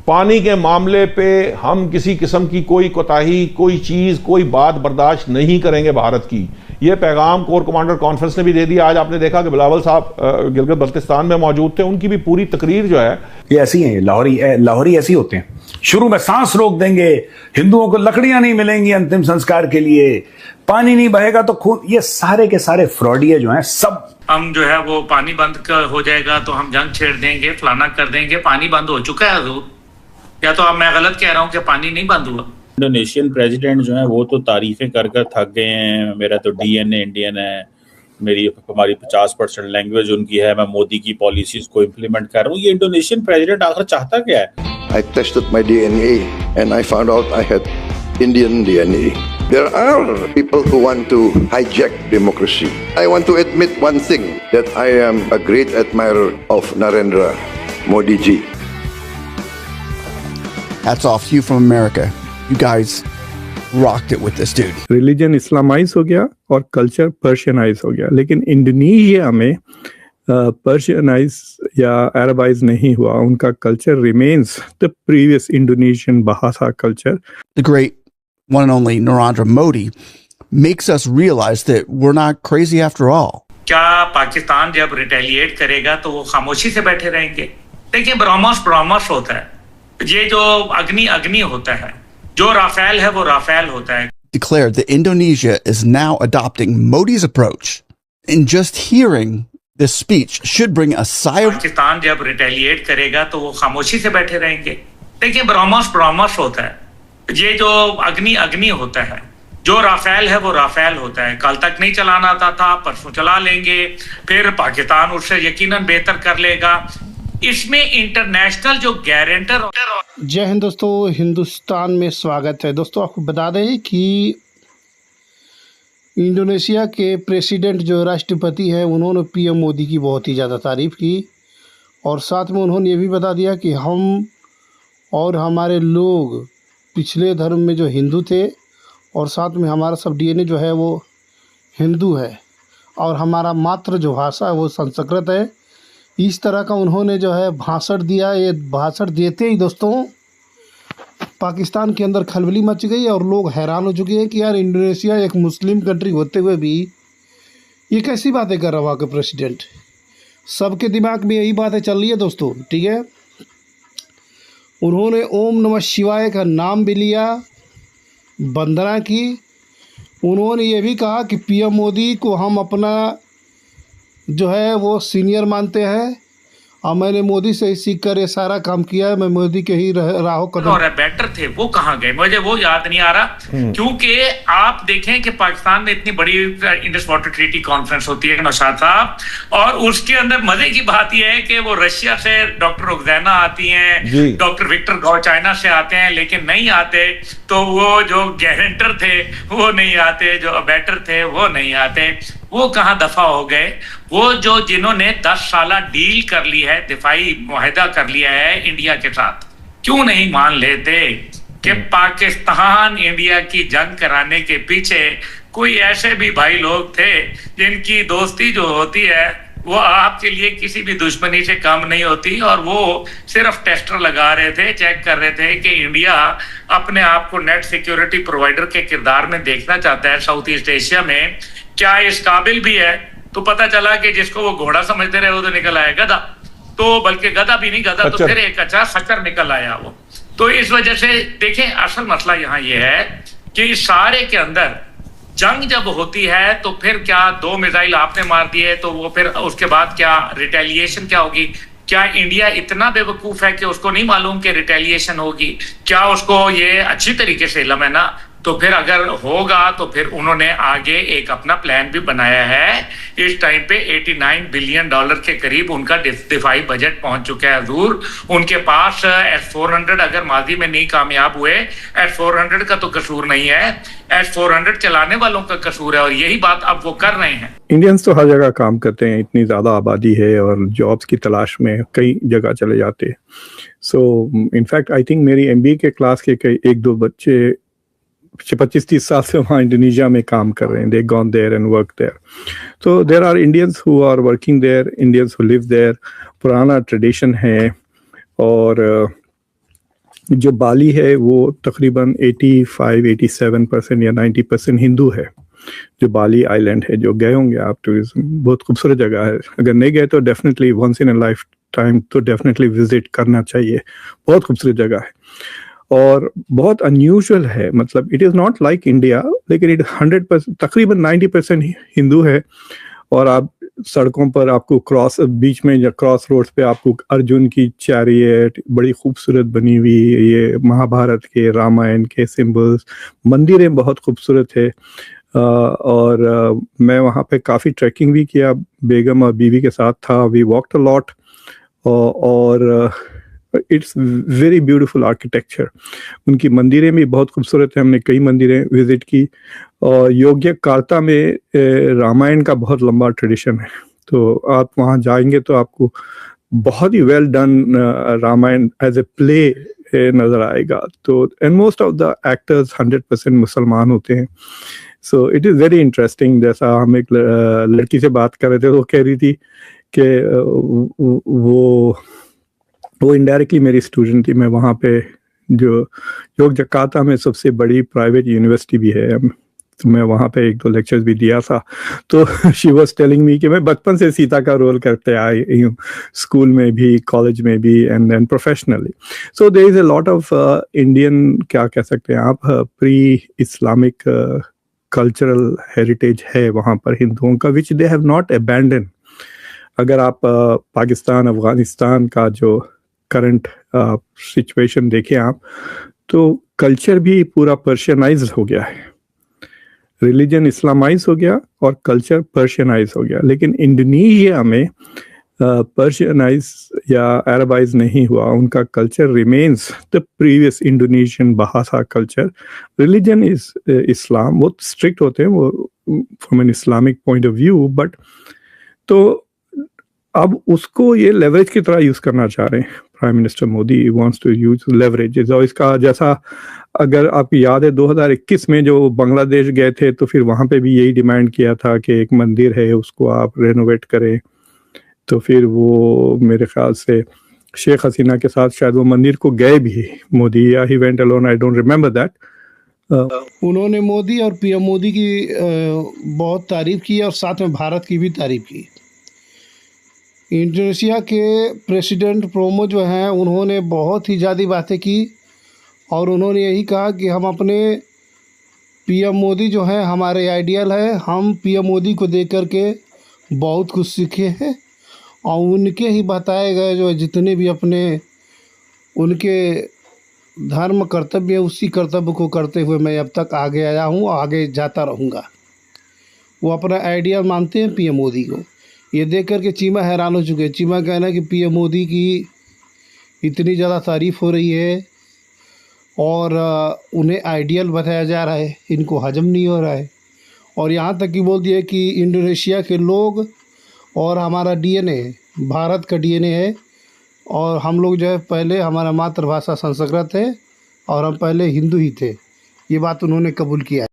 पानी के मामले पे हम किसी किस्म की कोई कोताही, कोई चीज़, कोई बात बर्दाश्त नहीं करेंगे भारत की। ये पैगाम कोर कमांडर कॉन्फ्रेंस ने भी दे दिया। आज आपने देखा कि बिलावल साहब गिलगित बल्तिस्तान में मौजूद थे, उनकी भी पूरी तकरीर जो है ये ऐसी है। लाहौरी ऐसी होते हैं, शुरू में सांस रोक देंगे, हिंदुओं को लकड़ियां नहीं मिलेंगी अंतिम संस्कार के लिए, पानी नहीं बहेगा तो खून, ये सारे के सारे फ्रॉडिये जो हैं सब। हम जो है वो पानी बंद हो जाएगा तो हम जंग छेड़ देंगे, फलाना कर देंगे। पानी बंद हो चुका है हजूर, या तो अब मैं गलत कह रहा हूँ कि पानी नहीं बंद हुआ? इंडोनेशियन प्रेसिडेंट जो है वो तो तारीफें कर कर थक गए हैं। मेरा तो डीएनए इंडियन है, हमारी 50% लैंग्वेज उनकी है, मैं मोदी की पॉलिसीज को इम्प्लीमेंट कर रहा हूँ। ये इंडोनेशियन प्रेसिडेंट आखिर चाहता क्या है? I tested my DNA and I found out I had Indian DNA. There are people who want to hijack democracy. I want to admit one thing, that I am a great admirer of Narendra Modi ji. Hats off to you from America. You guys rocked it with this dude. Religion Islamise हो गया और culture पर्शियनाइज हो गया, लेकिन Indonesia में पर्शियनाइज या अरबाइज नहीं हुआ। उनका culture remains the previous Indonesian Bahasa culture. The great one and only Narendra Modi makes us realize that we're not crazy after all. क्या पाकिस्तान जब रिटेलिएट करेगा तो वो खामोशी से बैठे रहेंगे? देखिए, ब्रह्मोस होता है, ये जो अग्नि होता है, जो राफेल है वो राफेल होता है। Declared that Indonesia is now adopting Modi's approach. And just hearing this speech should bring a sigh of... Pakistan जब रिटेलिएट करेगा तो वो खामोशी से बैठे रहेंगे। देखिए, ब्रह्मोस होता है, ये जो अग्नि होता है, जो राफेल है वो राफेल होता है। कल तक नहीं चलाना आता था, परसों चला लेंगे, फिर पाकिस्तान उससे यकीनन बेहतर कर लेगा। इसमें इंटरनेशनल जो गारंटर। जय हिंद दोस्तों, हिंदुस्तान में स्वागत है। दोस्तों, आपको बता दें कि इंडोनेशिया के प्रेसिडेंट जो राष्ट्रपति हैं, उन्होंने पीएम मोदी की बहुत ही ज़्यादा तारीफ़ की और साथ में उन्होंने ये भी बता दिया कि हम और हमारे लोग पिछले धर्म में जो हिंदू थे और साथ में हमारा सब डीएनए जो है वो हिंदू है और हमारा मातृ जो भाषा है वो संस्कृत है। इस तरह का उन्होंने जो है भाषण दिया। ये भाषण देते ही दोस्तों पाकिस्तान के अंदर खलबली मच गई और लोग हैरान हो चुके हैं कि यार, इंडोनेशिया एक मुस्लिम कंट्री होते हुए भी ये कैसी बातें कर रहा है वहाँ के प्रेसिडेंट। सबके दिमाग में यही बातें चल रही है दोस्तों, ठीक है। उन्होंने ओम नमः शिवाय का नाम भी लिया, वंदना की। उन्होंने ये भी कहा कि पीएम मोदी को हम अपना जो है वो सीनियर मानते हैं और मैंने मोदी से ही सीख कर ये सारा काम किया है। मैं मोदी के ही राहों कदम। और बेटर थे, वो कहाँ गए मुझे वो याद नहीं आ रहा। क्योंकि आप देखें कि पाकिस्तान में इतनी बड़ी इंडस वाटर ट्रीटी कॉन्फ्रेंस होती है नौशाद साहब, और उसके अंदर मजे की बात यह है कि वो रशिया से डॉक्टर रुखसैना आती हैं, डॉक्टर विक्टर गौ चाइना से आते हैं, लेकिन नहीं आते तो वो जो गारंटर थे वो नहीं आते, जो बेटर थे वो नहीं आते। वो कहाँ दफा हो गए? वो जो जिन्होंने 10 साला डील कर ली है, दिफाई मुआहदा कर लिया है इंडिया के साथ, क्यों नहीं मान लेते कि पाकिस्तान इंडिया की जंग कराने के पीछे कोई ऐसे भी भाई लोग थे जिनकी दोस्ती जो होती है वो आपके लिए किसी भी दुश्मनी से कम नहीं होती, और वो सिर्फ टेस्टर लगा रहे थे, चेक कर रहे थे कि इंडिया अपने आप को नेट सिक्योरिटी प्रोवाइडर के किरदार में देखना चाहता है साउथ ईस्ट एशिया में, क्या इस काबिल भी है। तो पता चला कि जिसको वो घोड़ा समझते रहे वो तो निकल आया गधा, तो बल्कि गधा भी नहीं, गधा तो फिर एक अच्छा खच्चर निकल आया वो। तो इस वजह से देखें, असल मसला यहाँ ये है कि सारे के अंदर जंग जब होती है तो फिर क्या 2 मिसाइल आपने मार दिए तो वो फिर उसके बाद क्या रिटेलिएशन क्या होगी? क्या इंडिया इतना बेवकूफ है कि उसको नहीं मालूम कि रिटेलिएशन होगी? क्या उसको ये अच्छी तरीके से इल्म है ना? तो फिर अगर होगा तो फिर उन्होंने आगे एक अपना प्लान भी बनाया है। इस टाइम पे $89 बिलियन के करीब उनका दिफाई बजट पहुंच चुका है हजूर। उनके पास S-400 अगर माजी में नहीं कामयाब हुए, S-400 का तो कसूर नहीं है, S-400 चलाने वालों का कसूर है, और यही बात अब वो कर रहे हैं। इंडियंस तो हर जगह काम करते हैं, इतनी ज़्यादा आबादी है और जॉब्स की तलाश में कई जगह चले जाते हैं। सो इनफैक्ट आई थिंक मेरी MBA के क्लास के कई 1-2 बच्चे 25-30 साल से वहाँ इंडोनेशिया में काम कर रहे हैं। They gone there and work there. तो there are Indians who are working there, Indians who live there. पुराना ट्रेडिशन है और जो बाली है वो तकरीबन 85-87% या 90% हिंदू है। जो बाली आइलैंड है, जो गए होंगे आप टूरिज्म, बहुत खूबसूरत जगह है। अगर नहीं गए तो definitely once in a lifetime तो डेफिनेटली विजिट करना चाहिए। बहुत खूबसूरत जगह है और बहुत अनयूजुअल है। मतलब it is not like India, लेकिन इट 100% तकरीबन 90% हिंदू है। और आप सड़कों पर आपको बीच में या क्रॉस रोड्स पे आपको अर्जुन की चैरियट बड़ी खूबसूरत बनी हुई, ये महाभारत के रामायण के सिंबल्स, मंदिरें बहुत खूबसूरत है। और मैं वहाँ पे काफ़ी ट्रैकिंग भी किया, बेगम और बीवी के साथ था। वी वॉकड अ लॉट और इट्स वेरी ब्यूटीफुल आर्किटेक्चर। उनकी मंदिरें भी बहुत खूबसूरत है, हमने कई मंदिरें विजिट की। और योग्यकार्ता में रामायण का बहुत लंबा ट्रेडिशन है, तो आप वहाँ जाएंगे तो आपको बहुत ही well done Ramayana as a play नज़र आएगा। तो and most of the actors 100% मुसलमान होते हैं। So it is very interesting. जैसा हम एक लड़की से बात कर रहे थे, वो कह रही थी कि वो इनडायरेक्टली मेरी स्टूडेंट थी। मैं वहाँ पे जो योग्यकार्ता में सबसे बड़ी प्राइवेट यूनिवर्सिटी भी है, तो मैं वहाँ पे 1-2 लेक्चर्स भी दिया था। तो शी वाज टेलिंग मी कि मैं बचपन से सीता का रोल करते आई हूँ, स्कूल में भी, कॉलेज में भी, and then professionally. So there is a lot of Indian, क्या कह सकते हैं आप, प्री इस्लामिक कल्चरल हेरिटेज है वहाँ पर हिंदुओं का, विच दे हैव नॉट अबैंडन। अगर आप पाकिस्तान, अफगानिस्तान का जो करंट सिचुएशन देखें आप, तो कल्चर भी पूरा पर्शियनाइज हो गया है। रिलीजन इस्लामाइज हो गया और कल्चर पर्शियनाइज हो गया। लेकिन इंडोनेशिया में पर्शियनाइज या अरबाइज नहीं हुआ, उनका culture remains the previous Indonesian Bahasa culture. Religion is Islam, वो स्ट्रिक्ट होते हैं वो from an Islamic point of view, but तो अब उसको ये लेवरेज की तरह यूज करना चाह रहे हैं prime minister Modi wants to use leverage. और इसका जैसा अगर आपको याद है 2021 में जो बांग्लादेश गए थे, तो फिर वहाँ पे भी यही डिमांड किया था कि एक मंदिर है उसको आप रेनोवेट करें। तो फिर वो मेरे ख्याल से शेख हसीना के साथ शायद वो मंदिर को गए भी मोदी, या he went alone, I don't remember that. उन्होंने मोदी और पीएम मोदी की बहुत तारीफ की और साथ में भारत की भी तारीफ की। इंडोनेशिया के प्रेसिडेंट प्रोमो जो हैं, उन्होंने बहुत ही ज़्यादा बातें की और उन्होंने यही कहा कि हम अपने पीएम मोदी जो हैं हमारे आइडियल है। हम पीएम मोदी को देख कर के बहुत कुछ सीखे हैं और उनके ही बताए गए जो जितने भी अपने उनके धर्म कर्तव्य है, उसी कर्तव्य को करते हुए मैं अब तक आगे आया हूँ और आगे जाता रहूँगा। वो अपना आइडियल मानते हैं पीएम मोदी को। ये देख कर के चीमा हैरान हो चुके हैं। चीमा कहना है कि पीएम मोदी की इतनी ज़्यादा तारीफ़ हो रही है और उन्हें आइडियल बताया जा रहा है, इनको हजम नहीं हो रहा है। और यहाँ तक कि बोल दिया कि इंडोनेशिया के लोग और हमारा डीएनए भारत का डीएनए है और हम लोग जो है पहले हमारा मातृभाषा संस्कृत है और हम पहले हिंदू ही थे। ये बात उन्होंने कबूल किया है।